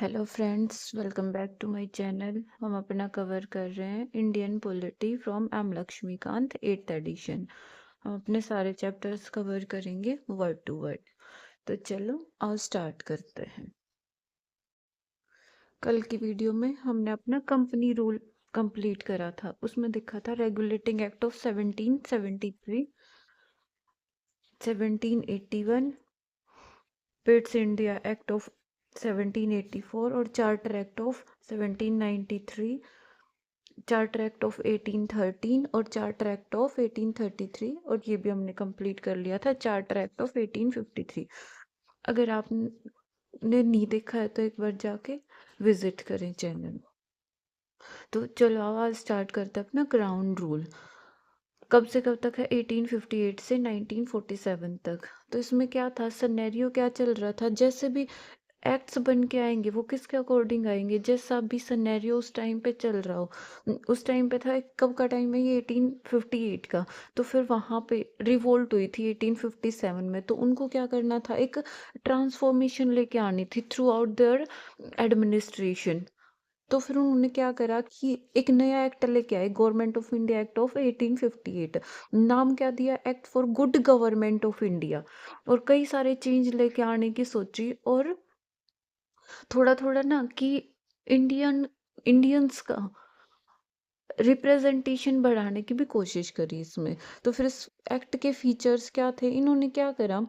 Hello friends, welcome back to my channel. हम अपना cover कर रहे हैं Indian polity from M Laxmikanth 8th edition. हम अपने सारे चैप्टर्स कवर करेंगे वर्ड टू वर्ड। तो चलो आओ स्टार्ट करते हैं। कल की वीडियो में हमने अपना कंपनी रूल कंप्लीट करा था। उसमें देखा था regulating act of 1773, 1781, Pitt's India act of 1784 और charter act of 1793, charter act of 1813 और चार्टर एक्ट ऑफ 1833। और ये भी हमने कंप्लीट कर लिया था चार्टर एक्ट ऑफ 1853। अगर आपने नहीं देखा है तो एक बार जाके विजिट करें चैनल। तो चलो आवाज स्टार्ट करते हैं अपना ग्राउंड रूल। कब से कब तक है? 1858 से 1947 तक। तो इसमें क्या था, सिनेरियो क्या चल रहा था? जैसे भी एक्ट्स बन के आएंगे वो किसके अकॉर्डिंग आएंगे? जैसा भी सिनेरियो उस टाइम पे चल रहा हो। उस टाइम पे था, कब का टाइम है ये? 1858 का। तो फिर वहाँ पे रिवोल्ट हुई थी 1857 में। तो उनको क्या करना था, एक ट्रांसफॉर्मेशन लेके आनी थी थ्रू आउट देयर एडमिनिस्ट्रेशन। तो फिर उन्होंने क्या करा कि एक नया एक्ट लेके आए, government of India act of 1858। नाम क्या दिया? Act for good government of India. और कई सारे चेंज लेके आने की सोची, और थोड़ा थोड़ा ना कि इंडियंस का रिप्रेजेंटेशन बढ़ाने की भी कोशिश करी इसमें। तो फिर इस एक्ट के फीचर्स क्या थे? इन्होंने क्या करा,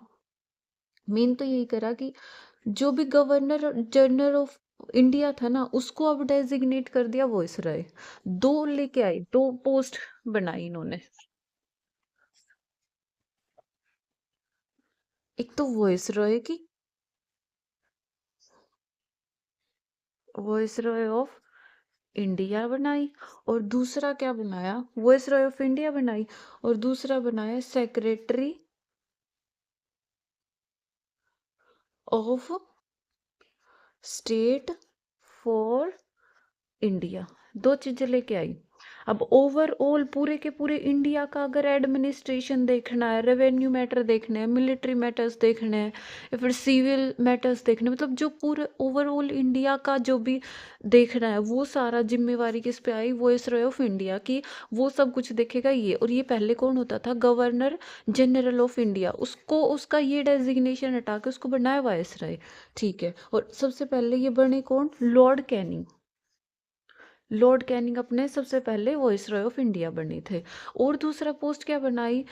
मेन तो यही करा कि जो भी गवर्नर जनरल ऑफ इंडिया था ना, उसको अब डेजिग्नेट कर दिया वॉइसरॉय। दो लेके आई, दो पोस्ट बनाई इन्होंने। एक तो वॉइसरॉय ऑफ इंडिया बनाई, और दूसरा क्या बनाया? वॉइसरॉय ऑफ इंडिया बनाई, और दूसरा बनाया secretary of state for India. दो चीजें लेके आई। अब ओवरऑल पूरे के पूरे इंडिया का अगर एडमिनिस्ट्रेशन देखना है, रेवेन्यू मैटर देखने हैं, मिलिट्री मैटर्स देखने हैं, या फिर सिविल मैटर्स देखने हैं, मतलब जो पूरे ओवरऑल इंडिया का जो भी देखना है, वो सारा जिम्मेवारी किस पे आई? वॉइसरॉय ऑफ इंडिया की। वो सब कुछ देखेगा ये। और ये पहले कौन होता था? Governor general of India. उसको उसका ये डेजिग्नेशन हटा के उसको बनाया वायसराय। ठीक है। और सबसे पहले ये बने कौन? Lord Canning. लॉर्ड कैनिंग अपने सबसे पहले वॉइसरॉय ऑफ इंडिया बने थे। और दूसरा पोस्ट क्या बनाई?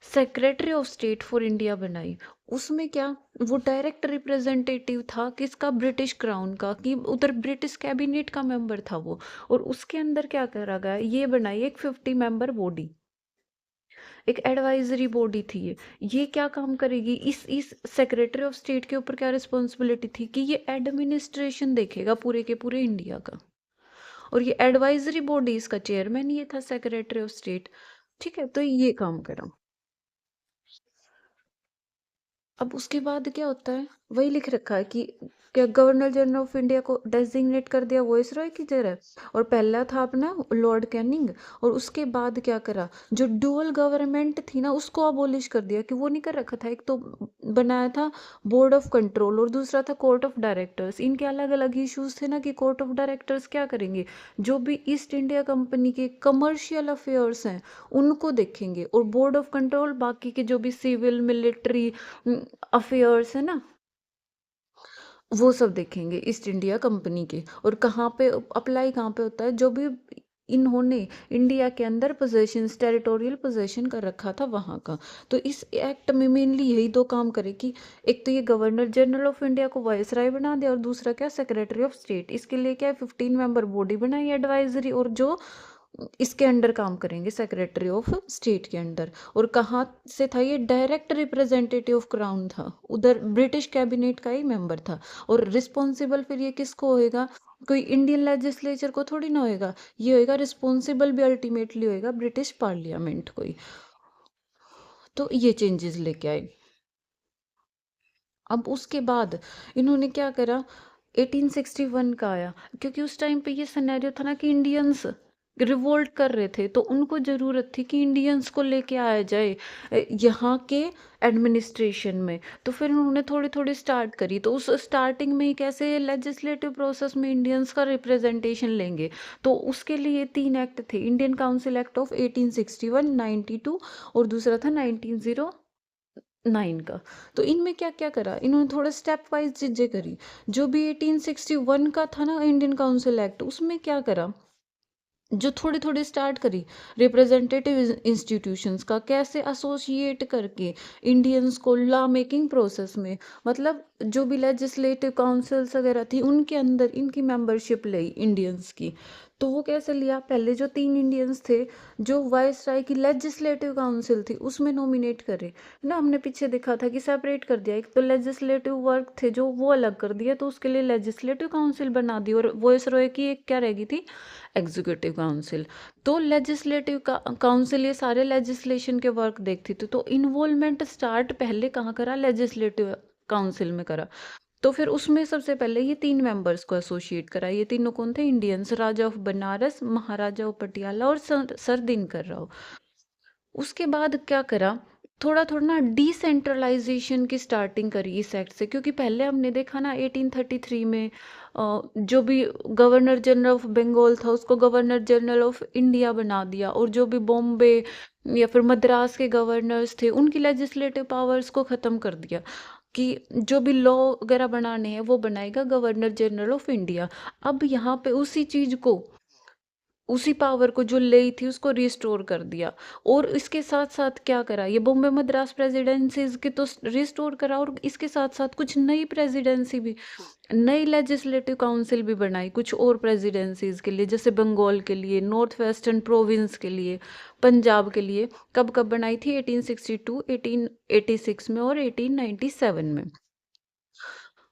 Secretary of state for India बनाई। उसमें क्या, वो डायरेक्ट रिप्रेजेंटेटिव था किसका? ब्रिटिश क्राउन का, कि उधर ब्रिटिश कैबिनेट का मेंबर था वो। और उसके अंदर क्या करा गया, ये बनाई एक 50 मेंबर बॉडी, एक एडवाइजरी बॉडी थी ये क्या काम करेगी? इस सेक्रेटरी ऑफ स्टेट के ऊपर क्या रिस्पॉन्सिबिलिटी थी कि ये एडमिनिस्ट्रेशन देखेगा पूरे के पूरे इंडिया का। और ये एडवाइजरी बॉडी, इसका चेयरमैन ये था, सेक्रेटरी ऑफ स्टेट। ठीक है, तो ये काम करा। अब उसके बाद क्या होता है, वही लिख रखा है कि क्या गवर्नर जनरल ऑफ इंडिया को डेजिग्नेट कर दिया वॉइसरॉय की जगह। और पहला था अपना लॉर्ड कैनिंग। और उसके बाद क्या करा, जो डुअल गवर्नमेंट थी ना, उसको अबोलिश कर दिया। कि वो नहीं कर रखा था, एक तो बनाया था बोर्ड ऑफ कंट्रोल, और दूसरा था कोर्ट ऑफ डायरेक्टर्स। इनके अलग अलग इश्यूज थे ना, कि कोर्ट ऑफ डायरेक्टर्स क्या करेंगे, जो भी ईस्ट इंडिया कंपनी के कमर्शियल अफेयर्स हैं उनको देखेंगे, और बोर्ड ऑफ कंट्रोल बाकी के जो भी सिविल मिलिट्री अफेयर्स है ना, वो सब देखेंगे ईस्ट इंडिया कंपनी के। और कहाँ पे अप्लाई, कहाँ पे होता है, जो भी इन्होंने इंडिया के अंदर पोजेशन, टेरिटोरियल पोजेशन कर रखा था वहाँ का। तो इस एक्ट में मेनली यही दो काम करे कि एक तो ये गवर्नर जनरल ऑफ इंडिया को वायसराय बना दिया, और दूसरा क्या, सेक्रेटरी ऑफ स्टेट। इसके लिए क्या, 15 मेंबर बॉडी बनाई एडवाइजरी, और जो इसके अंडर काम करेंगे, सेक्रेटरी ऑफ स्टेट के अंडर। और कहाँ से था ये? डायरेक्ट रिप्रेजेंटेटिव ऑफ क्राउन था, उधर ब्रिटिश कैबिनेट का ही मेंबर था। और रिस्पॉन्सिबल फिर ये किसको होएगा? कोई इंडियन लेजिस्लेचर को थोड़ी ना होएगा, ये होएगा रिस्पॉन्सिबल भी अल्टीमेटली होएगा ब्रिटिश पार्लियामेंट को ही। तो ये चेंजेस लेके आए। अब उसके बाद इन्होंने क्या करा, 1861 का आया। क्योंकि उस टाइम पे ये सिनेरियो था ना कि इंडियंस रिवोल्ट कर रहे थे, तो उनको ज़रूरत थी कि इंडियंस को लेके आया जाए यहाँ के एडमिनिस्ट्रेशन में। तो फिर उन्होंने थोड़ी-थोड़ी स्टार्ट करी, तो उस स्टार्टिंग में ही कैसे लेजिस्लेटिव प्रोसेस में इंडियंस का रिप्रेजेंटेशन लेंगे। तो उसके लिए 3 एक्ट थे, इंडियन काउंसिल एक्ट ऑफ 1861, 92 और दूसरा था 1909 का। तो इनमें क्या-क्या करा, इन्होंने थोड़ा स्टेप वाइज़ चीज़ें करी। जो भी 1861 का था ना इंडियन काउंसिल एक्ट, उसमें क्या करा, जो थोड़ी-थोड़ी स्टार्ट करी रिप्रेजेंटेटिव इंस्टीट्यूशंस का कैसे एसोसिएट करके इंडियंस को लॉ मेकिंग प्रोसेस में, मतलब जो भी लेजिस्लेटिव काउंसिल्स वगैरह थी उनके अंदर इनकी मेंबरशिप ली इंडियंस की। तो वो कैसे लिया, पहले जो 3 इंडियंस थे जो वाइसराय की लेजिस्लेटिव काउंसिल थी उसमें नॉमिनेट करे ना, हमने पीछे देखा था कि सेपरेट कर दिया, एक तो लेजिस्लेटिव वर्क थे जो वो अलग कर दिया, तो उसके लिए लेजिस्लेटिव काउंसिल बना दी, और वॉइसरॉय की एक क्या रहेगी थी, एग्जीक्यूटिव काउंसिल। तो लेजिस्लेटिव काउंसिल ये सारे लेजिस्लेशन के वर्क देखती थी, तो इन्वॉल्वमेंट स्टार्ट पहले कहाँ करा, लेजिस्लेटिव काउंसिल में करा। तो फिर उसमें सबसे पहले ये 3 मेंबर्स को एसोसिएट करा, ये तीनों कौन थे, Indians, Raja of Banaras, Maharaja of Patiala और सर दिनकर राव। उसके बाद क्या करा, थोड़ा थोड़ा ना डिसेंट्रलाइजेशन की स्टार्टिंग करी इस एक्ट से, क्योंकि पहले हमने देखा ना 1833 में जो भी गवर्नर जनरल ऑफ बंगाल था उसको गवर्नर जनरल ऑफ इंडिया बना दिया, और जो भी बॉम्बे या फिर मद्रास के गवर्नर्स थे उनकी लेजिस्लेटिव पावर्स को ख़त्म कर दिया, कि जो भी लॉ वगैरह बनाने हैं वो बनाएगा गवर्नर जनरल ऑफ इंडिया। अब यहाँ पे उसी चीज़ को, उसी पावर को जो ली थी उसको रिस्टोर कर दिया, और इसके साथ साथ क्या करा, ये बॉम्बे मद्रास प्रेसिडेंसीज के तो रिस्टोर करा, और इसके साथ साथ कुछ नई प्रेसिडेंसी भी, नई लेजिस्लेटिव काउंसिल भी बनाई कुछ और प्रेसिडेंसीज के लिए, जैसे बंगाल के लिए, नॉर्थ वेस्टर्न प्रोविंस के लिए, पंजाब के लिए। कब कब बनाई थी, 1862, 1886 में और 1897 में।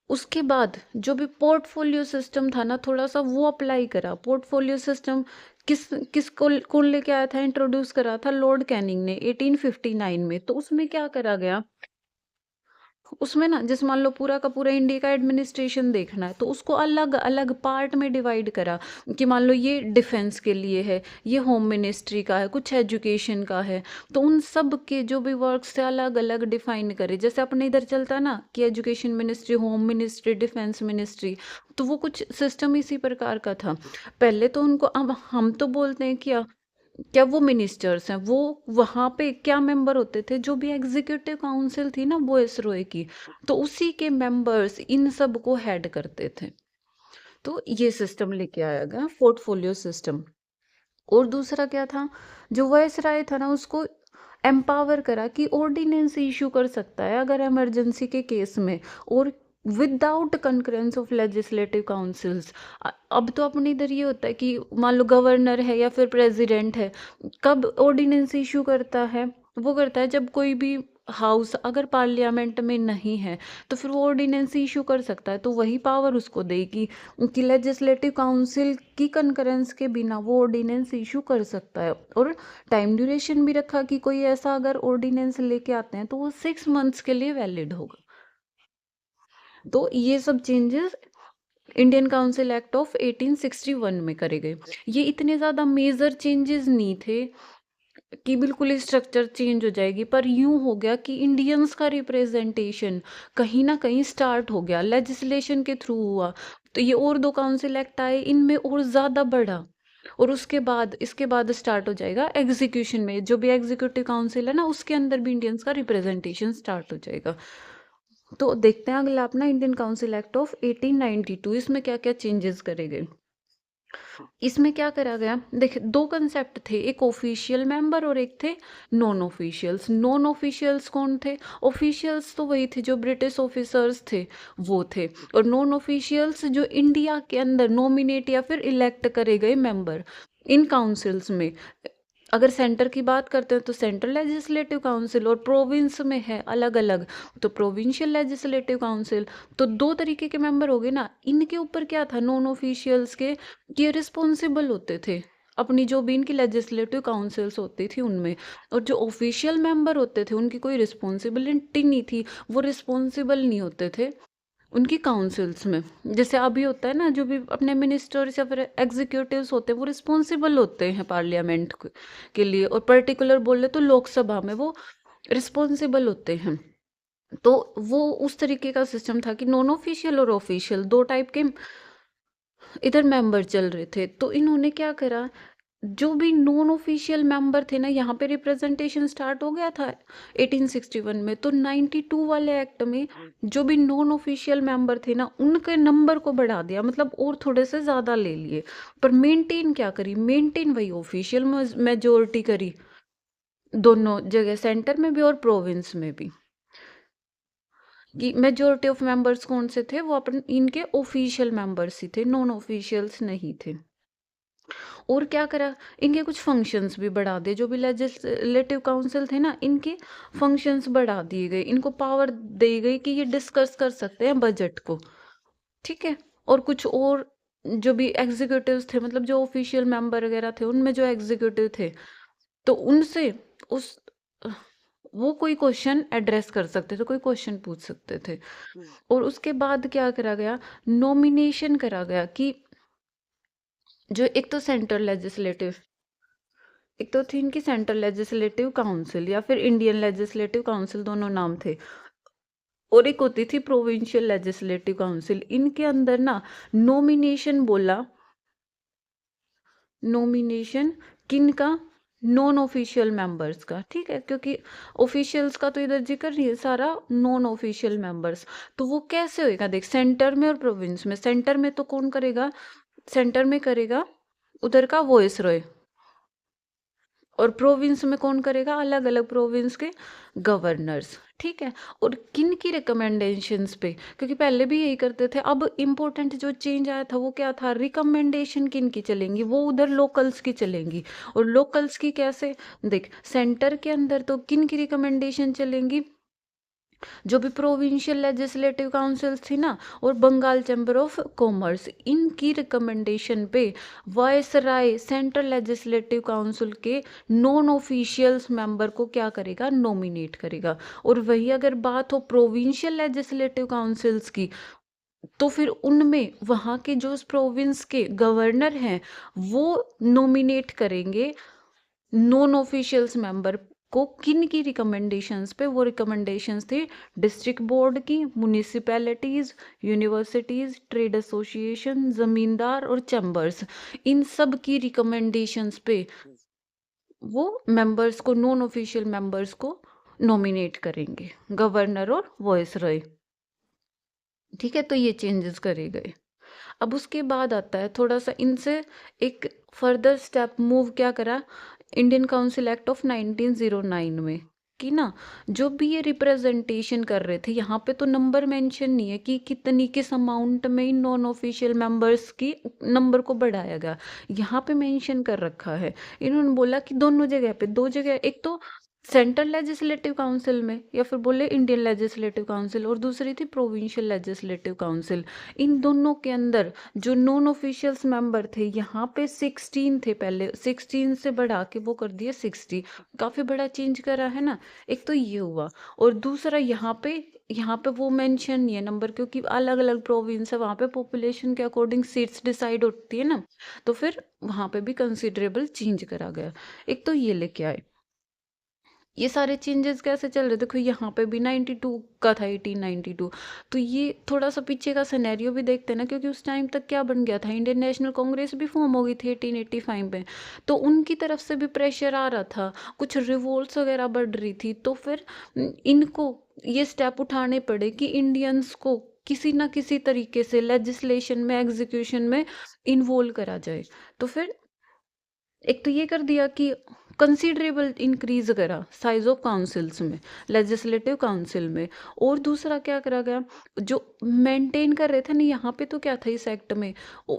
उसके बाद जो भी पोर्टफोलियो सिस्टम था ना, थोड़ा सा वो अप्लाई करा। पोर्टफोलियो सिस्टम किस किसको कौन लेके आया था, इंट्रोड्यूस करा था लॉर्ड कैनिंग ने 1859 में। तो उसमें क्या करा गया, उसमें ना जैसे मान लो पूरा का पूरा इंडिया का एडमिनिस्ट्रेशन देखना है, तो उसको अलग अलग पार्ट में डिवाइड करा, कि मान लो ये डिफेंस के लिए है, ये होम मिनिस्ट्री का है, कुछ एजुकेशन का है। तो उन सब के जो भी वर्क्स थे अलग अलग डिफाइन करे, जैसे अपने इधर चलता है ना कि education ministry, home ministry, defence ministry, तो वो कुछ सिस्टम इसी प्रकार का था पहले। तो उनको अब हम तो बोलते हैं कि क्या वो मिनिस्टर्स हैं, वो वहाँ पे क्या मेंबर होते थे, जो भी एग्जीक्यूटिव काउंसिल थी ना वॉइसरॉय की, तो उसी के मेंबर्स इन सब को हेड करते थे। तो ये सिस्टम लेके आया गया पोर्टफोलियो सिस्टम। और दूसरा क्या था, जो वॉइसरॉय था ना उसको एम्पावर करा कि ऑर्डिनेंस इशू कर सकता है अगर इमरजेंसी के केस में, और without concurrence of legislative councils. अब तो अपने इधर ये होता है कि मान लो गवर्नर है या फिर प्रेसिडेंट है, कब ऑर्डिनेंस इशू करता है, वो करता है जब कोई भी हाउस अगर पार्लियामेंट में नहीं है, तो फिर वो ऑर्डिनेंस इशू कर सकता है, तो वही पावर उसको देगी कि लेजिस्लेटिव काउंसिल की कंकरेंस के बिना वो ऑर्डिनेंस इशू कर सकता है। और टाइम ड्यूरेशन भी रखा कि कोई ऐसा अगर ऑर्डिनेंस लेके आते हैं तो वो 6 मंथ्स के लिए वैलिड होगा। तो ये सब changes Indian council act of 1861 में करे गए। ये इतने ज़्यादा मेजर चेंजेस नहीं थे कि बिल्कुल ही स्ट्रक्चर चेंज हो जाएगी, पर यूं हो गया कि इंडियंस का रिप्रेजेंटेशन कहीं ना कहीं स्टार्ट हो गया, लेजिस्लेशन के थ्रू हुआ। तो ये और 2 काउंसिल एक्ट आए, इनमें और ज़्यादा बढ़ा, और उसके बाद इसके बाद स्टार्ट हो जाएगा एग्जीक्यूशन में, जो भी एग्जीक्यूटिव काउंसिल है ना उसके अंदर भी इंडियंस का रिप्रेजेंटेशन स्टार्ट हो जाएगा। तो देखते हैं अगला अपना इंडियन काउंसिल एक्ट ऑफ 1892, इसमें क्या क्या चेंजेस करे गए। इसमें क्या करा गया, देखिए 2 कंसेप्ट थे, एक ऑफिशियल मेंबर और एक थे नॉन ऑफिशियल्स। नॉन ऑफिशियल्स कौन थे, ऑफिशियल्स तो वही थे जो ब्रिटिश ऑफिसर्स थे वो थे, और नॉन ऑफिशियल्स जो इंडिया के अंदर नॉमिनेट या फिर इलेक्ट करे गए मेंबर इन काउंसिल्स में। अगर सेंटर की बात करते हैं तो सेंट्रल लेजिस्लेटिव काउंसिल, और प्रोविंस में है अलग अलग तो प्रोविंशियल लेजिस्लेटिव काउंसिल। तो 2 तरीके के मेंबर हो गए ना। इनके ऊपर क्या था नॉन ऑफिशियल्स के, कि ये रिस्पॉन्सिबल होते थे अपनी जो भी इनकी लेजिस्लेटिव काउंसिल्स होती थी उनमें, और जो ऑफिशियल मेंबर होते थे उनकी कोई रिस्पॉन्सिबिलिटी नहीं थी, वो रिस्पॉन्सिबल नहीं होते थे, उनकी काउंसिल्स में। जैसे अभी होता है ना, जो भी अपने मिनिस्टर्स या फिर एग्जीक्यूटिव्स होते हैं वो रिस्पॉन्सिबल होते हैं पार्लियामेंट के लिए, और पर्टिकुलर बोले तो लोकसभा में वो रिस्पॉन्सिबल होते हैं। तो वो उस तरीके का सिस्टम था कि नॉन ऑफिशियल और ऑफिशियल दो टाइप के इधर मेंबर चल रहे थे। तो इन्होंने क्या करा, जो भी नॉन ऑफिशियल मेंबर थे ना, यहाँ पे रिप्रेजेंटेशन स्टार्ट हो गया था 1861 में, तो 92 वाले एक्ट में जो भी नॉन ऑफिशियल मेंबर थे ना, उनके नंबर को बढ़ा दिया, मतलब और थोड़े से ज़्यादा ले लिए, पर मेंटेन क्या करी, मेंटेन वही ऑफिशियल मेजोरिटी करी, दोनों जगह, सेंटर में भी और प्रोविंस में भी, कि मेजोरिटी ऑफ मेंबर्स कौन से थे, वो अपन इनके ऑफिशियल मेंबर्स ही थे, नॉन ऑफिशियल्स नहीं थे। और क्या करा, इनके कुछ फंक्शंस भी बढ़ा दिए, जो भी लेजिस्लेटिव काउंसिल थे ना, इनके फंक्शंस बढ़ा दिए गए, इनको पावर दी गई कि ये डिस्कस कर सकते हैं बजट को, ठीक है। और कुछ और जो भी एग्जीक्यूटिव्स थे, मतलब जो ऑफिशियल मेंबर वगैरह थे, उनमें जो एग्जीक्यूटिव थे, तो उनसे उस वो कोई क्वेश्चन एड्रेस कर सकते थे, कोई क्वेश्चन पूछ सकते थे। और उसके बाद क्या करा गया, नॉमिनेशन करा गया कि जो एक तो सेंट्रल लेजिस्लेटिव, एक तो थी इनकी सेंट्रल लेजिस्लेटिव काउंसिल या फिर इंडियन लेजिस्लेटिव काउंसिल, दोनों नाम थे, और एक होती थी प्रोविंशियल लेजिस्लेटिव काउंसिल। इनके अंदर ना नॉमिनेशन बोला, नॉमिनेशन किन का, नॉन ऑफिशियल मेंबर्स का, ठीक है, क्योंकि ऑफिशियल्स का तो इधर जिक्र नहीं है, सारा नॉन ऑफिशियल मेंबर्स। तो वो कैसे होएगा, देख, सेंटर में और प्रोविंस में, सेंटर में तो कौन करेगा, सेंटर में करेगा उधर का वॉइस रॉय, और प्रोविंस में कौन करेगा, अलग अलग प्रोविंस के गवर्नर्स, ठीक है। और किन की रिकमेंडेशंस पे, क्योंकि पहले भी यही करते थे, अब इम्पोर्टेंट जो चेंज आया था वो क्या था, रिकमेंडेशन किन की चलेंगी, वो उधर लोकल्स की चलेंगी। और लोकल्स की कैसे, देख, सेंटर के अंदर तो किन की रिकमेंडेशन चलेंगी, जो भी प्रोविंशियल लेजिस्लेटिव काउंसिल्स थी ना, और बंगाल चैम्बर ऑफ कॉमर्स, इनकी रिकमेंडेशन पे वायसराय सेंट्रल लेजिस्लेटिव काउंसिल के नॉन ऑफिशियल्स मेंबर को क्या करेगा, नॉमिनेट करेगा। और वही अगर बात हो प्रोविंशियल लेजिस्लेटिव काउंसिल्स की, तो फिर उनमें वहाँ के जो प्रोविंस के गवर्नर हैं वो नॉमिनेट करेंगे नॉन ऑफिशियल्स मेंबर को, किन की रिकमेंडेशंस पे, वो रिकमेंडेशंस थी डिस्ट्रिक्ट बोर्ड की, म्यूनिसिपैलिटीज, यूनिवर्सिटीज, ट्रेड एसोसिएशन, जमींदार और चैम्बर्स, इन सब की रिकमेंडेशंस पे वो मेंबर्स को, नॉन ऑफिशियल मेंबर्स को नॉमिनेट करेंगे, गवर्नर और वॉइसरॉय, ठीक है। तो ये चेंजेस करे गए। अब उसके बाद आता है थोड़ा सा इनसे एक फर्दर स्टेप मूव क्या करा, इंडियन काउंसिल एक्ट ऑफ 1909 में, कि ना जो भी ये रिप्रेजेंटेशन कर रहे थे, यहाँ पे तो नंबर मेंशन नहीं है कि कितनी किस अमाउंट में नॉन ऑफिशियल मेंबर्स की नंबर को बढ़ाया गया, यहाँ पे मेंशन कर रखा है। इन्होंने बोला कि दोनों जगह पे, दो जगह, एक तो सेंट्रल लेजिस्लेटिव काउंसिल में या फिर बोले इंडियन लेजिस्लेटिव काउंसिल, और दूसरी थी प्रोविंशियल लेजिस्लेटिव काउंसिल, इन दोनों के अंदर जो नॉन ऑफिशियल्स मेंबर थे, यहाँ पे 16 थे, पहले 16 से बढ़ा के वो कर दिए 60, काफी बड़ा चेंज करा है ना। एक तो ये हुआ, और दूसरा यहाँ पे वो मेंशन नहीं है नंबर, क्योंकि अलग अलग प्रोविंस है, वहाँ पे पॉपुलेशन के अकॉर्डिंग सीट्स डिसाइड होती है ना, तो फिर वहाँ पे भी कंसिडरेबल चेंज करा गया। एक तो ये लेके आए। ये सारे चेंजेस कैसे चल रहे, देखो यहाँ पे भी 92 का था, 1892। तो ये थोड़ा सा पीछे का सिनेरियो भी देखते हैं ना, क्योंकि उस टाइम तक क्या बन गया था, इंडियन नेशनल कांग्रेस भी फॉर्म हो गई थी 1885 में, तो उनकी तरफ से भी प्रेशर आ रहा था, कुछ रिवोल्ट्स वगैरह बढ़ रही थी, तो फिर इनको ये स्टेप उठाने पड़े कि इंडियंस को किसी ना किसी तरीके से लेजिस्लेशन में, एग्जीक्यूशन में इन्वॉल्व करा जाए। तो फिर एक तो ये कर दिया कि कंसीडरेबल इंक्रीज करा साइज ऑफ काउंसिल्स में, लेजिस्लेटिव काउंसिल में। और दूसरा क्या करा गया, जो मेंटेन कर रहे थे ना, यहाँ पे तो क्या था इस एक्ट में,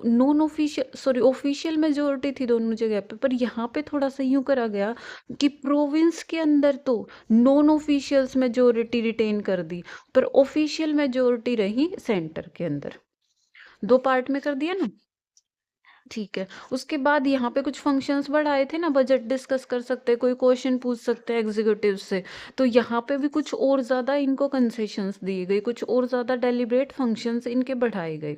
non official, sorry, official majority थी दोनों जगह पे, पर यहाँ पे थोड़ा सा यूं करा गया कि प्रोविंस के अंदर तो नॉन ऑफिशियल्स मेजोरिटी रिटेन कर दी, पर ऑफिशियल मेजोरिटी रही सेंटर के अंदर, दो पार्ट में कर दिया ना। ठीक है। उसके बाद यहाँ पे कुछ फंक्शंस बढ़ाए थे ना, बजट डिस्कस कर सकते हैं, कोई क्वेश्चन पूछ सकते हैं एग्जीक्यूटिव से। तो यहाँ पे भी कुछ और ज़्यादा इनको कंसेशंस दिए गए, कुछ और ज़्यादा डेलिब्रेट फंक्शंस इनके बढ़ाए गए।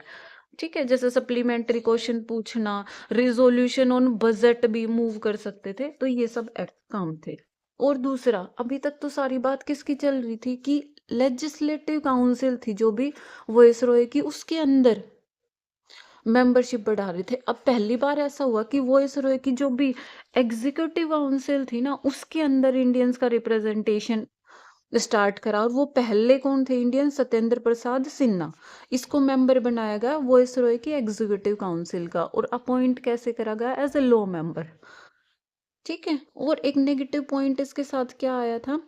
ठीक है, जैसे सप्लीमेंट्री क्वेश्चन पूछना, रिजोल्यूशन ऑन बजट भी मूव कर सकते थे, तो ये सब एक्ट काम थे। और दूसरा, अभी तक तो सारी बात किसकी चल रही थी कि लेजिस्लेटिव काउंसिल थी जो भी वॉइसरॉय की, उसके अंदर मेंबरशिप बढ़ा रहे थे। अब पहली बार ऐसा हुआ कि वॉइसरॉय की जो भी एग्जीक्यूटिव काउंसिल थी ना, उसके अंदर इंडियंस का रिप्रेजेंटेशन स्टार्ट करा। और वो पहले कौन थे इंडियन? सत्येंद्र प्रसाद सिन्हा। इसको मेंबर बनाया गया वॉइसरॉय की एग्जीक्यूटिव काउंसिल का, और अपॉइंट कैसे करा गया? As a law member. ठीक है। और एक नेगेटिव पॉइंट इसके साथ क्या आया था?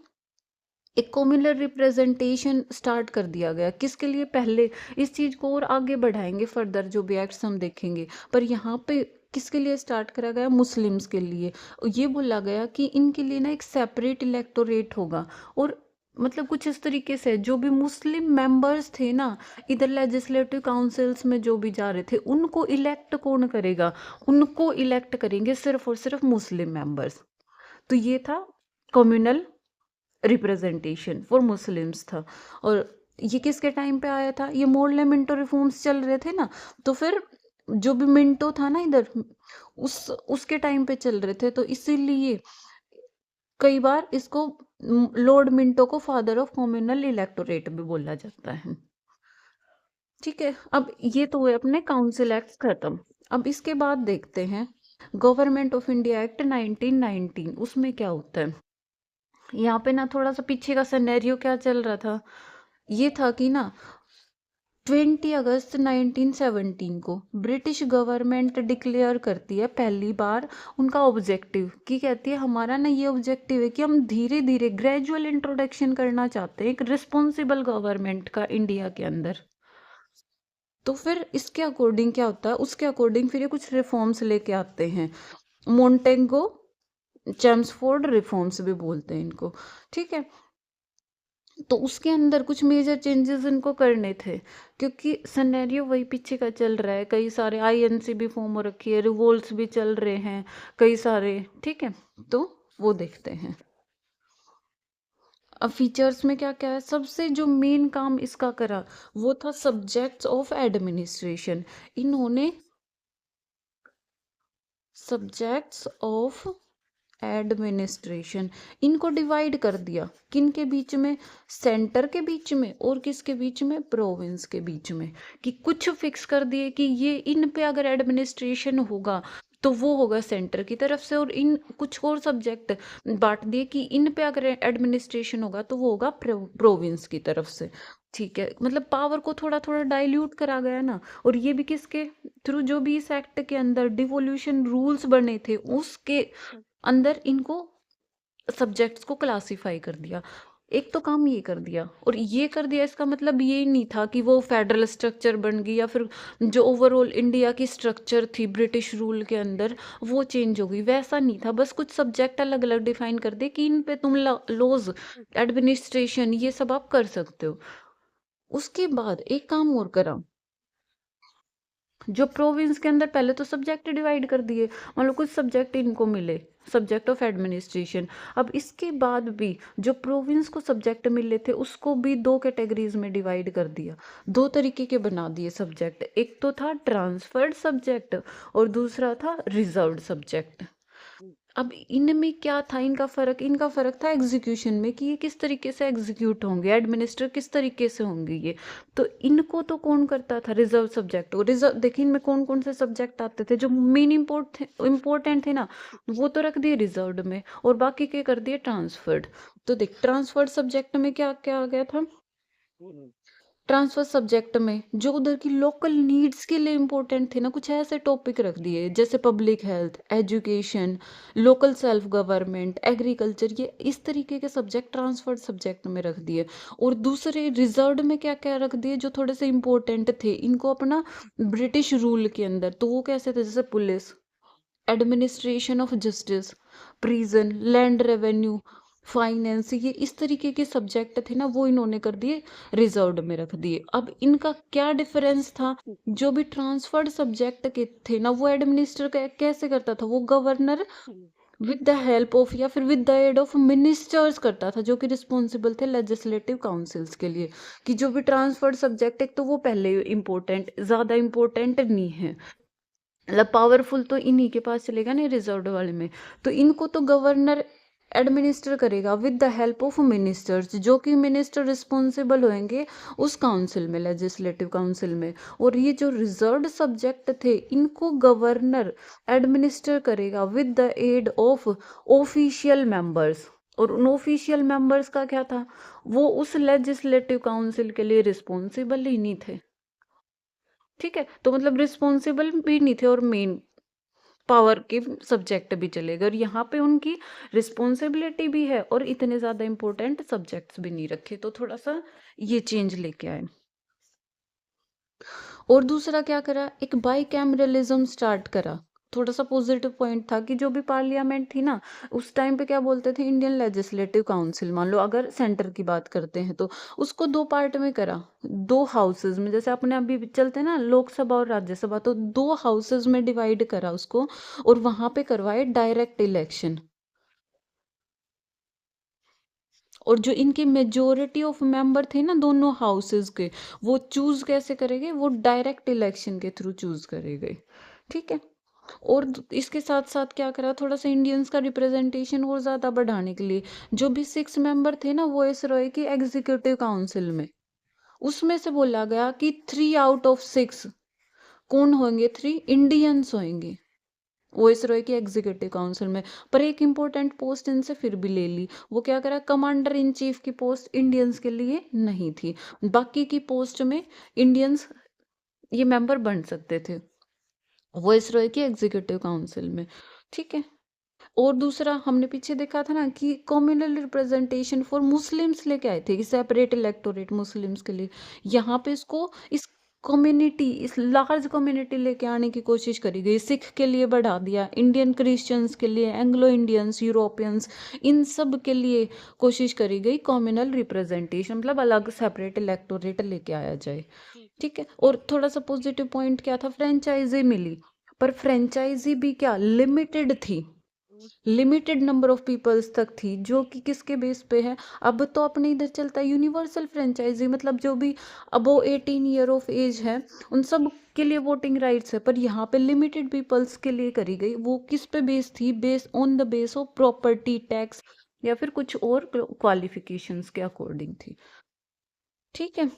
एक कम्युनल रिप्रेजेंटेशन स्टार्ट कर दिया गया। किसके लिए? पहले इस चीज को और आगे बढ़ाएंगे फर्दर, जो भी एक्ट्स हम देखेंगे, पर यहाँ पे किसके लिए स्टार्ट करा गया? मुस्लिम्स के लिए। ये बोला गया कि इनके लिए ना एक सेपरेट इलेक्टोरेट होगा। और मतलब कुछ इस तरीके से जो भी मुस्लिम मेंबर्स थे ना, इधर लेजिस्लेटिव काउंसिल्स में जो भी जा रहे थे, उनको इलेक्ट कौन करेगा? उनको इलेक्ट करेंगे सिर्फ और सिर्फ मुस्लिम मेंबर्स। तो ये था कम्युनल रिप्रेजेंटेशन फॉर मुस्लिम्स था। और ये किसके टाइम पे आया था? ये मोरले मिंटो रिफॉर्म्स चल रहे थे ना, तो फिर जो भी मिंटो था ना इधर, उसके टाइम पे चल रहे थे, तो इसीलिए कई बार इसको लॉर्ड मिंटो को फादर ऑफ कम्युनल इलेक्टोरेट भी बोला जाता है। ठीक है। अब ये तो हुए अपने काउंसिल एक्ट खत्म। अब इसके बाद देखते हैं गवर्नमेंट ऑफ इंडिया एक्ट 1919। उसमें क्या होता है? यहाँ पे ना थोड़ा सा पीछे का सिनेरियो क्या चल रहा था, ये था कि ना 20 अगस्त 1917 को ब्रिटिश गवर्नमेंट डिक्लेयर करती है पहली बार उनका ऑब्जेक्टिव, कि कहती है हमारा ना ये ऑब्जेक्टिव है कि हम धीरे धीरे ग्रेजुअल इंट्रोडक्शन करना चाहते हैं एक रिस्पॉन्सिबल गवर्नमेंट का इंडिया के अंदर। तो फिर इसके अकॉर्डिंग क्या होता है? उसके अकॉर्डिंग फिर ये कुछ रिफॉर्म्स लेके आते हैं। मोन्टेगो चेम्सफोर्ड रिफॉर्म्स भी बोलते हैं इनको। ठीक है। तो उसके अंदर कुछ मेजर चेंजेस इनको करने थे, क्योंकि सिनेरियो वही पीछे का चल रहा है। कई सारे आईएनसी भी फॉर्म हो रखी है, रिवोल्ट्स भी चल रहे हैं कई सारे। ठीक है, तो वो देखते हैं। अब फीचर्स में क्या क्या है? सबसे जो मेन काम इसका करा वो था सब्जेक्ट्स ऑफ एडमिनिस्ट्रेशन। इन्होंने सब्जेक्ट्स ऑफ एडमिनिस्ट्रेशन इनको डिवाइड कर दिया। किन के बीच में? सेंटर के बीच में, और किसके बीच में? प्रोविंस के बीच में। कि कुछ फिक्स कर दिए कि ये इन पे अगर एडमिनिस्ट्रेशन होगा तो वो होगा सेंटर की तरफ से, और इन कुछ और सब्जेक्ट बांट दिए कि इन पे अगर एडमिनिस्ट्रेशन होगा तो वो होगा प्रोविंस की तरफ से। ठीक है, मतलब पावर को थोड़ा थोड़ा डाइल्यूट करा गया ना। और ये भी किसके थ्रू? जो भी इस एक्ट के अंदर डिवोल्यूशन रूल्स बने थे उसके अंदर इनको सब्जेक्ट्स को क्लासिफाई कर दिया। एक तो काम ये कर दिया, और ये कर दिया इसका मतलब ये नहीं था कि वो फेडरल स्ट्रक्चर बन गई, या फिर जो ओवरऑल इंडिया की स्ट्रक्चर थी ब्रिटिश रूल के अंदर वो चेंज हो गई, वैसा नहीं था। बस कुछ सब्जेक्ट अलग अलग डिफाइन कर दिए कि इन पे तुम लॉज, एडमिनिस्ट्रेशन, ये सब आप कर सकते हो। उसके बाद एक काम और करा, जो प्रोविंस के अंदर पहले तो सब्जेक्ट डिवाइड कर दिए, मतलब कुछ सब्जेक्ट इनको मिले, सब्जेक्ट ऑफ एडमिनिस्ट्रेशन। अब इसके बाद भी जो प्रोविंस को सब्जेक्ट मिले थे उसको भी दो कैटेगरीज में डिवाइड कर दिया, दो तरीके के बना दिए सब्जेक्ट। एक तो था ट्रांसफर्ड सब्जेक्ट, और दूसरा था रिजर्व्ड सब्जेक्ट। अब इनमें क्या था इनका फर्क? इनका फर्क था एग्जीक्यूशन में, कि ये किस तरीके से एग्जीक्यूट होंगे, एडमिनिस्टर किस तरीके से होंगे ये। तो इनको तो कौन करता था? Reserve subject. और रिजर्व देखिए इनमें कौन कौन से सब्जेक्ट आते थे जो मेन इम्पोर्टेंट थे ना, वो तो रख दिए रिजर्व्ड में, और बाकी के कर दिए ट्रांसफर्ड। तो देख ट्रांसफर्ड सब्जेक्ट में क्या क्या आ गया था? ट्रांसफर सब्जेक्ट में जो उधर की लोकल नीड्स के लिए इंपॉर्टेंट थे ना, कुछ ऐसे टॉपिक रख दिए जैसे public health, education, local self government, agriculture, ये इस तरीके के सब्जेक्ट ट्रांसफर्ड सब्जेक्ट में रख दिए। और दूसरे रिजर्व्ड में क्या क्या रख दिए जो थोड़े से इंपॉर्टेंट थे इनको अपना ब्रिटिश रूल के अंदर, तो वो कैसे थे? जैसे police, administration of justice, prison, land revenue, finance, ये इस तरीके के सब्जेक्ट थे ना, वो इन्होंने कर दिए रिजर्व्ड में रख दिए। अब इनका क्या डिफरेंस था, जो भी ट्रांसफर्ड सब्जेक्ट के थे ना, वो एडमिनिस्टर कैसे करता था, वो governor with the help of या फिर with the aid of ministers करता था, जो कि रिस्पॉन्सिबल थे लेजिस्लेटिव काउंसिल्स के लिए। कि जो भी ट्रांसफर्ड सब्जेक्ट, एक तो वो पहले इम्पोर्टेंट, ज्यादा इम्पोर्टेंट नहीं है, मतलब पावरफुल तो इन्हीं के पास चलेगा नहीं रिजर्व्ड वाले में। तो इनको तो गवर्नर एडमिनिस्टर करेगा with the help of ministers, जो कि मिनिस्टर रिस्पॉन्सिबल होंगे उस काउंसिल में, लेजिस्लेटिव काउंसिल में। और ये जो रिजर्व्ड सब्जेक्ट थे, इनको गवर्नर एडमिनिस्टर करेगा with the aid of official members. और उन ऑफिशियल मेंबर्स का क्या था, वो उस लेजिस्लेटिव काउंसिल के लिए रिस्पॉन्सिबल ही नहीं थे। ठीक है, तो मतलब रिस्पॉन्सिबल भी नहीं थे और मेन पावर के सब्जेक्ट भी चले गए, और यहाँ पे उनकी रिस्पॉन्सिबिलिटी भी है और इतने ज्यादा इंपॉर्टेंट सब्जेक्ट्स भी नहीं रखे, तो थोड़ा सा ये चेंज लेके आए। और दूसरा क्या करा, एक बाई कैमरलिज्म स्टार्ट करा। थोड़ा सा पॉजिटिव पॉइंट था कि जो भी पार्लियामेंट थी ना, उस टाइम पे क्या बोलते थे, इंडियन लेजिस्लेटिव काउंसिल मान लो, अगर सेंटर की बात करते हैं तो उसको दो पार्ट में करा, दो हाउसेज में, जैसे अपने अभी चलते हैं ना लोकसभा और राज्यसभा, तो दो हाउसेज में डिवाइड करा उसको, और वहां पे करवाए डायरेक्ट इलेक्शन। और जो इनकी मेजोरिटी ऑफ मेंबर थे ना दोनों हाउसेज के, वो चूज कैसे करेंगे, वो डायरेक्ट इलेक्शन के थ्रू चूज करेंगे। ठीक है। और इसके साथ साथ क्या करा, थोड़ा सा इंडियंस का रिप्रेजेंटेशन और ज्यादा बढ़ाने के लिए, जो भी 6 मेंबर थे ना वो इस रॉय की एग्जीक्यूटिव काउंसिल में, उसमें से बोला गया कि 3 आउट ऑफ 6 कौन होंगे, 3 इंडियंस होंगे वॉइसरॉय की एग्जीक्यूटिव काउंसिल में। पर एक इंपॉर्टेंट पोस्ट इनसे फिर भी ले ली, वो क्या करा, कमांडर इन चीफ की पोस्ट इंडियंस के लिए नहीं थी, बाकी की पोस्ट में इंडियंस ये मेंबर बन सकते थे वॉइसरॉय की एग्जीक्यूटिव काउंसिल में। ठीक है। और दूसरा हमने पीछे देखा था ना कि कम्युनल रिप्रेजेंटेशन फॉर मुस्लिम्स लेके आए थे कि सेपरेट इलेक्टोरेट मुस्लिम्स के लिए। यहाँ पे इसको इस कम्युनिटी, इस लार्ज कम्युनिटी लेके आने की कोशिश करी गई, सिख के लिए बढ़ा दिया, इंडियन क्रिश्चियंस के लिए, एंग्लो इंडियंस, यूरोपियंस, इन सब के लिए कोशिश करी गई कम्युनल रिप्रेजेंटेशन, मतलब अलग सेपरेट इलेक्टोरेट लेके आया जाए। ठीक है। और थोड़ा सा पॉजिटिव पॉइंट क्या था, फ्रेंचाइजी मिली, पर फ्रेंचाइजी भी क्या लिमिटेड थी, लिमिटेड नंबर ऑफ पीपल्स तक थी, जो कि किसके बेस पे है, अब तो अपने इधर चलता है यूनिवर्सल फ्रेंचाइजी, मतलब जो भी अबो 18 ईयर ऑफ एज है उन सब के लिए वोटिंग राइट्स है, पर यहाँ पे लिमिटेड पीपल्स के लिए करी गई। वो किस पे बेस थी, base on the base of property tax या फिर कुछ और क्वालिफिकेशंस के अकॉर्डिंग थी। ठीक है।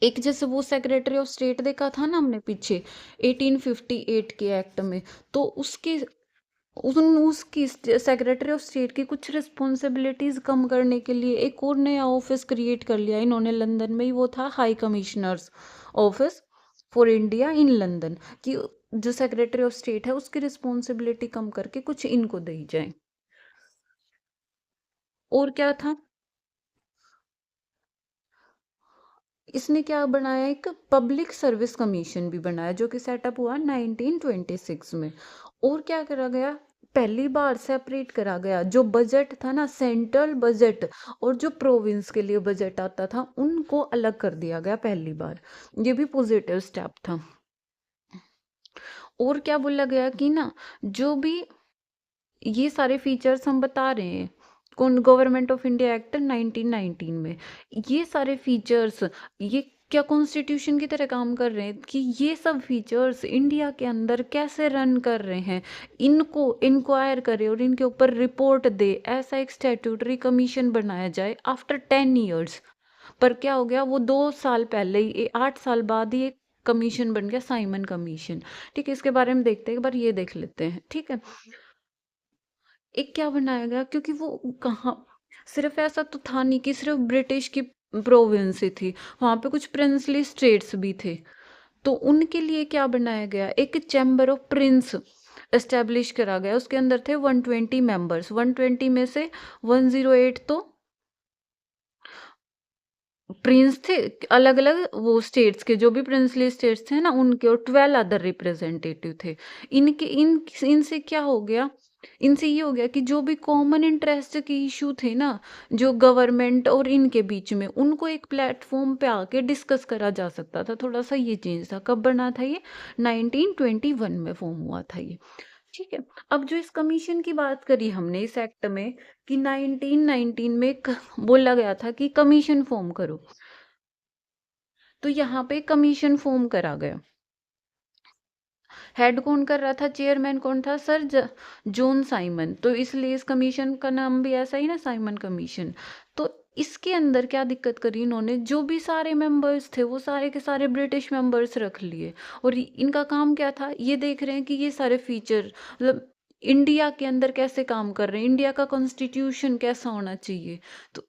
एक जैसे वो सेक्रेटरी ऑफ स्टेट देखा था ना हमने पीछे 1858 के एक्ट में, तो उसके उसकी सेक्रेटरी ऑफ स्टेट की कुछ रिस्पॉन्सिबिलिटीज कम करने के लिए एक और नया ऑफिस क्रिएट कर लिया इन्होंने लंदन में ही, वो था high commissioners office for India in London, कि जो सेक्रेटरी ऑफ स्टेट है उसकी रिस्पॉन्सिबिलिटी कम करके कुछ इनको दी जाए। और क्या था, इसने क्या बनाया, एक पब्लिक सर्विस कमीशन भी बनाया, जो कि सेटअप हुआ 1926 में। और क्या करा गया, पहली बार सेपरेट करा गया जो बजट था ना, सेंट्रल बजट और जो प्रोविंस के लिए बजट आता था, उनको अलग कर दिया गया पहली बार। ये भी पॉजिटिव स्टेप था। और क्या बोला गया कि ना, जो भी ये सारे फीचर्स हम बता रहे हैं कौन, गवर्नमेंट ऑफ इंडिया एक्ट 1919 में, ये सारे फीचर्स, ये क्या कॉन्स्टिट्यूशन की तरह काम कर रहे हैं, कि ये सब फीचर्स इंडिया के अंदर कैसे रन कर रहे हैं, इनको इंक्वायर करे और इनके ऊपर रिपोर्ट दे, ऐसा एक स्टैट्यूटरी कमीशन बनाया जाए आफ्टर 10 ईयर्स। पर क्या हो गया, वो 2 साल पहले ही, 8 साल बाद ही एक कमीशन बन गया, साइमन कमीशन। ठीक है, इसके बारे में देखते हैं, एक बार ये देख लेते हैं। ठीक है। एक क्या बनाया गया, क्योंकि वो कहाँ, सिर्फ ऐसा तो था नहीं कि सिर्फ ब्रिटिश की प्रोविंस ही थी, वहां पे कुछ प्रिंसली स्टेट्स भी थे। तो उनके लिए क्या बनाया गया, एक चैम्बर ऑफ प्रिंस एस्टेब्लिश करा गया, उसके अंदर थे 120 मेंबर्स, 120 में से 108 तो प्रिंस थे, अलग अलग वो स्टेट्स के, जो भी प्रिंसली स्टेट्स थे ना उनके, और 12 अदर रिप्रेजेंटेटिव थे। इनके इनसे क्या हो गया, इनसे ये हो गया कि जो भी कॉमन इंटरेस्ट के इशू थे ना, जो गवर्नमेंट और इनके बीच में, उनको एक प्लेटफॉर्म पे आके डिस्कस करा जा सकता था। थोड़ा सा ये चेंज था। कब बना था ये? 1921 में फॉर्म हुआ था ये। ठीक है। अब जो इस कमीशन की बात करी हमने इस एक्ट में, कि 1919 में बोला गया था कि कमीशन फॉर्म करो, तो यहाँ पे कमीशन फॉर्म करा गया। हेड कौन कर रहा था? चेयरमैन कौन था? Sir John Simon. तो इसलिए इस कमीशन का नाम भी ऐसा ही ना, साइमन कमीशन। तो इसके अंदर क्या दिक्कत करी इन्होंने, जो भी सारे मेंबर्स थे वो सारे के सारे ब्रिटिश मेंबर्स रख लिए। और इनका काम क्या था? ये देख रहे हैं कि ये सारे फीचर, मतलब इंडिया के अंदर कैसे काम कर रहे हैं, इंडिया का कॉन्स्टिट्यूशन कैसा होना चाहिए, तो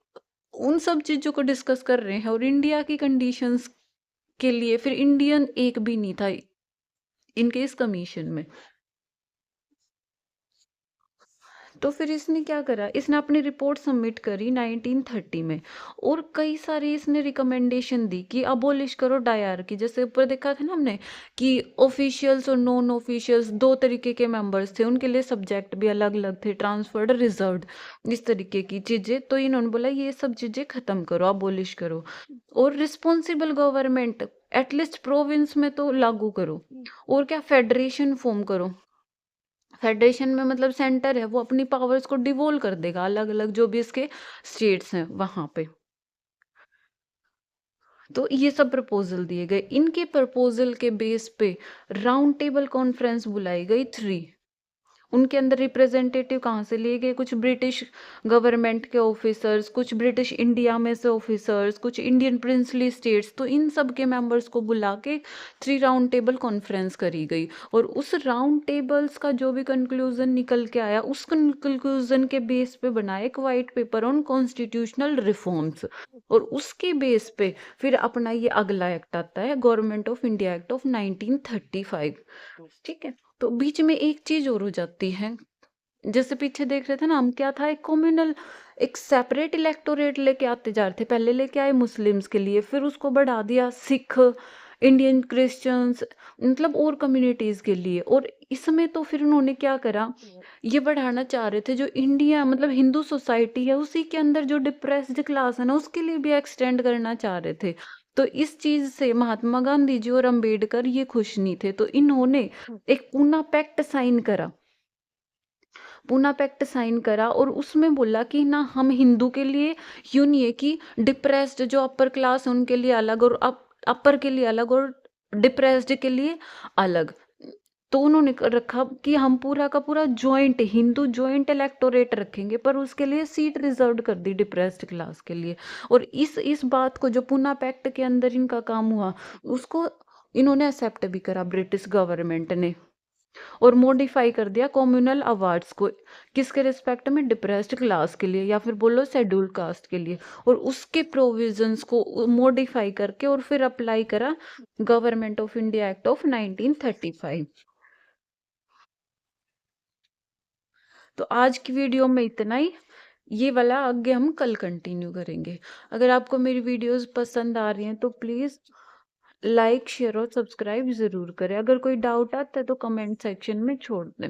उन सब चीजों को डिस्कस कर रहे हैं। और इंडिया की कंडीशंस के लिए फिर इंडियन एक भी नहीं था इनके इस कमीशन में। तो फिर इसने क्या करा, इसने अपनी रिपोर्ट सबमिट करी 1930 में। और कई सारी इसने रिकमेंडेशन दी कि अबोलिश करो डायरकी। जैसे ऊपर देखा था ना हमने कि ऑफिशियल्स और नॉन ऑफिशियल्स दो तरीके के मेंबर्स थे, उनके लिए सब्जेक्ट भी अलग अलग थे, ट्रांसफर्ड, रिजर्व्ड, इस तरीके की चीजें। तो इन्होंने बोला ये सब चीजें खत्म करो, अबोलिश करो। और रिस्पॉन्सिबल गवर्नमेंट एटलीस्ट प्रोविंस में तो लागू करो। और क्या, फेडरेशन फॉर्म करो। फेडरेशन में मतलब सेंटर है वो अपनी पावर्स को डिवोल्व कर देगा, अलग अलग जो भी इसके स्टेट्स हैं वहां पे। तो ये सब प्रपोजल दिए गए। इनके प्रपोजल के बेस पे राउंड टेबल कॉन्फ्रेंस बुलाई गई 3। उनके अंदर रिप्रेजेंटेटिव कहाँ से लिए गए? कुछ ब्रिटिश गवर्नमेंट के ऑफिसर्स, कुछ ब्रिटिश इंडिया में से ऑफिसर्स, कुछ इंडियन प्रिंसली स्टेट्स। तो इन सब के मेंबर्स को बुला के 3 राउंड टेबल कॉन्फ्रेंस करी गई। और उस राउंड टेबल्स का जो भी कंक्लूजन निकल के आया, उस कंक्लूजन के बेस पे बनाया एक white paper on constitutional reforms. और उसके बेस पे फिर अपना ये अगला एक्ट आता है, government of India act of 1935। ठीक है। तो बीच में एक चीज और हो जाती है। जैसे पीछे देख रहे थे ना हम, क्या था, एक कम्युनल, एक सेपरेट इलेक्टोरेट लेके आते जा रहे थे। पहले लेके आए मुस्लिम्स के लिए, फिर उसको बढ़ा दिया सिख, इंडियन क्रिश्चियंस, मतलब और कम्युनिटीज के लिए। और इसमें तो फिर उन्होंने क्या करा, ये बढ़ाना चाह रहे थे जो इंडिया मतलब हिंदू सोसाइटी है उसी के अंदर जो डिप्रेस्ड क्लास है ना, उसके लिए भी एक्सटेंड करना चाह रहे थे। तो इस चीज से महात्मा गांधी जी और अंबेडकर ये खुश नहीं थे। तो इन्होंने एक पूना पैक्ट साइन करा। पूना पैक्ट साइन करा और उसमें बोला कि ना, हम हिंदू के लिए यूं नहीं है कि डिप्रेस्ड जो अपर क्लास है उनके लिए अलग, और अपर के लिए अलग, और डिप्रेस्ड के लिए अलग। तो उन्होंने रखा कि हम पूरा का पूरा जॉइंट हिंदू जॉइंट इलेक्टोरेट रखेंगे, पर उसके लिए सीट रिजर्व कर दी डिप्रेस्ड क्लास के लिए। और इस बात को जो पूना पैक्ट के अंदर इनका काम हुआ, उसको इन्होंने एक्सेप्ट भी करा ब्रिटिश गवर्नमेंट ने। और मॉडिफाई कर दिया कम्युनल अवार्ड्स को, किसके रिस्पेक्ट में? डिप्रेस्ड क्लास के लिए, या फिर बोलो शेड्यूल्ड कास्ट के लिए। और उसके प्रोविजंस को मॉडिफाई करके और फिर अप्लाई करा government of India act of 1935। तो आज की वीडियो में इतना ही। ये वाला आगे हम कल कंटिन्यू करेंगे। अगर आपको मेरी वीडियोस पसंद आ रही हैं तो प्लीज़ लाइक, शेयर और सब्सक्राइब ज़रूर करें। अगर कोई डाउट आता है तो कमेंट सेक्शन में छोड़ दें।